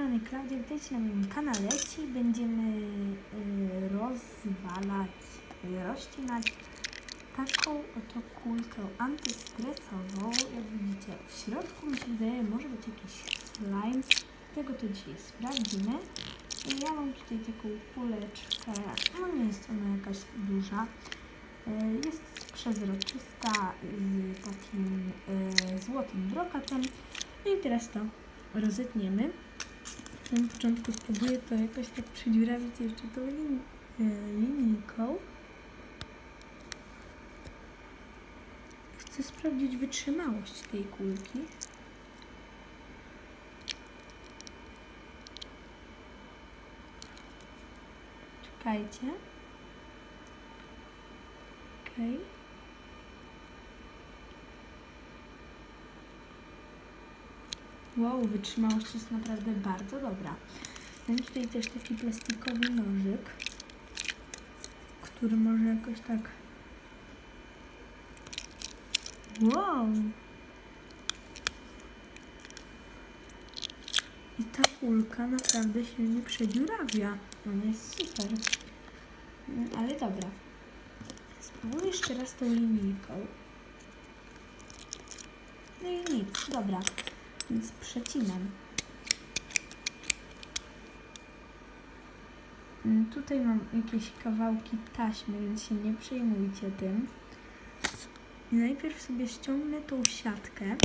strony Klaudia, witajcie na moim kanale. Dzisiaj będziemy rozcinać taką oto kulkę antystresową. Jak widzicie, w środku mi się wydaje, może być jakiś slime. Tego to dzisiaj sprawdzimy. Ja mam tutaj taką kuleczkę, no nie jest ona jakaś duża. Jest przezroczysta z takim złotym brokatem. No i teraz to rozetniemy. Na początku spróbuję to jakoś tak przedziurawić jeszcze tą linijką. Chcę sprawdzić wytrzymałość tej kulki. Czekajcie. Okej. Wow, wytrzymałość jest naprawdę bardzo dobra. Mam tutaj też taki plastikowy nożyk, który może jakoś tak... Wow! I ta kulka naprawdę się nie przedziurawia. Ona jest super. Ale dobra. Spróbuję jeszcze raz tą linijką. No i nic, dobra. Więc przecinam. Tutaj mam jakieś kawałki taśmy, więc się nie przejmujcie tym. I najpierw sobie ściągnę tą siatkę.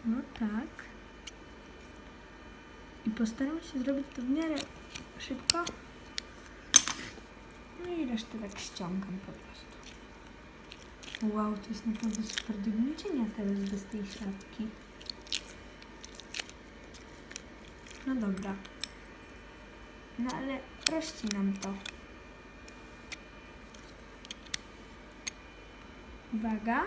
No tak. I postaram się zrobić to w miarę szybko. No i resztę tak ściągam po prostu. Wow, to jest naprawdę super do gniecienia teraz bez tej siatki. No dobra. No ale rozcinam to. Uwaga.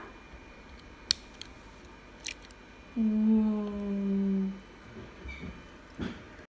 Wow.